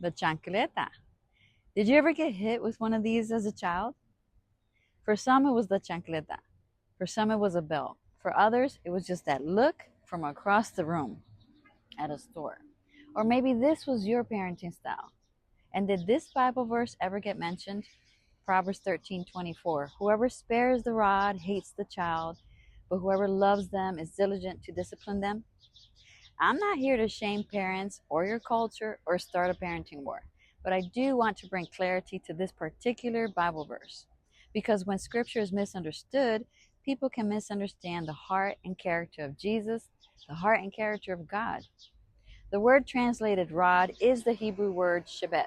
The chancleta. Did you ever get hit with one of these as a child? For some, it was the chancleta. For some, it was a bell. For others, it was just that look from across the room at a store. Or maybe this was your parenting style. And did this Bible verse ever get mentioned? Proverbs 13:24. Whoever spares the rod hates the child, but whoever loves them is diligent to discipline them. I'm not here to shame parents or your culture or start a parenting war, but I do want to bring clarity to this particular Bible verse. Because when scripture is misunderstood, people can misunderstand the heart and character of Jesus, the heart and character of God. The word translated rod is the Hebrew word shebet.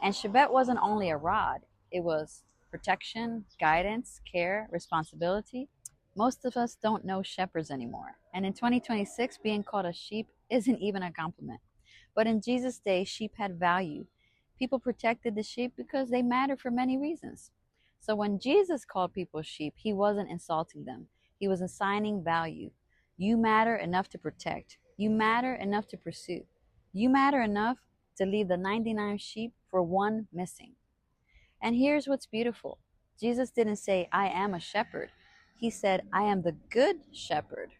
And shebet wasn't only a rod, it was protection, guidance, care, responsibility. Most of us don't know shepherds anymore. And in 2026, being called a sheep isn't even a compliment. But in Jesus' day, sheep had value. People protected the sheep because they mattered for many reasons. So when Jesus called people sheep, he wasn't insulting them. He was assigning value. You matter enough to protect. You matter enough to pursue. You matter enough to leave the 99 sheep for one missing. And here's what's beautiful. Jesus didn't say, I am a shepherd. He said, I am the good shepherd,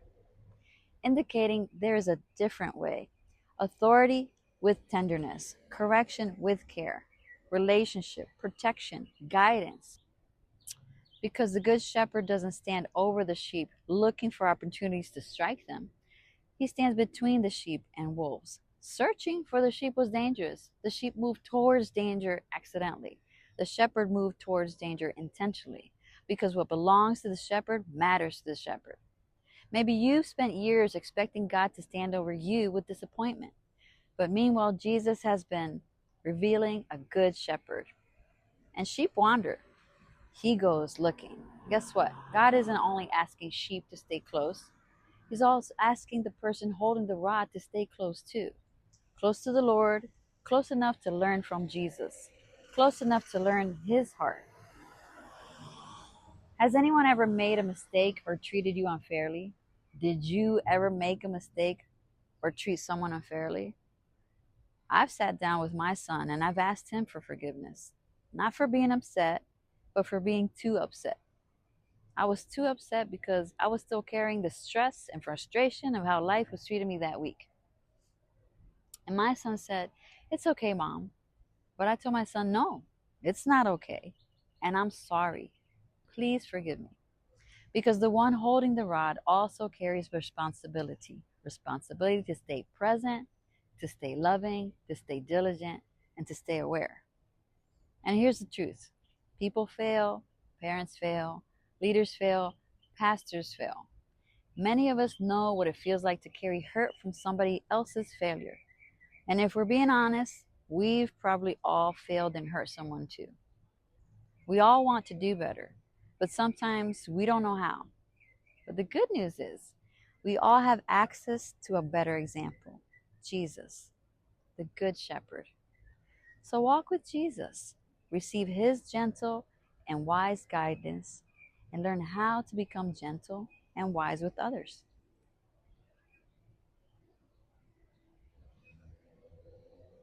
indicating there is a different way. Authority with tenderness, correction with care, relationship, protection, guidance. Because the good shepherd doesn't stand over the sheep looking for opportunities to strike them. He stands between the sheep and wolves. Searching for the sheep was dangerous. The sheep moved towards danger accidentally. The shepherd moved towards danger intentionally, because what belongs to the shepherd matters to the shepherd. Maybe you've spent years expecting God to stand over you with disappointment, but meanwhile, Jesus has been revealing a good shepherd. And sheep wander. He goes looking. Guess what? God isn't only asking sheep to stay close, He's also asking the person holding the rod to stay close too. Close to the Lord, close enough to learn from Jesus, close enough to learn His heart. Has anyone ever made a mistake or treated you unfairly? Did you ever make a mistake or treat someone unfairly? I've sat down with my son and I've asked him for forgiveness, not for being upset, but for being too upset. I was too upset because I was still carrying the stress and frustration of how life was treating me that week. And my son said, It's okay, Mom. But I told my son, No, it's not okay. And I'm sorry. Please forgive me. Because the one holding the rod also carries responsibility. Responsibility to stay present, to stay loving, to stay diligent, and to stay aware. And here's the truth. People fail, parents fail, leaders fail, pastors fail. Many of us know what it feels like to carry hurt from somebody else's failure. And if we're being honest, we've probably all failed and hurt someone too. We all want to do better, but sometimes we don't know how. But the good news is, we all have access to a better example, Jesus, the Good Shepherd. So walk with Jesus, receive His gentle and wise guidance, and learn how to become gentle and wise with others.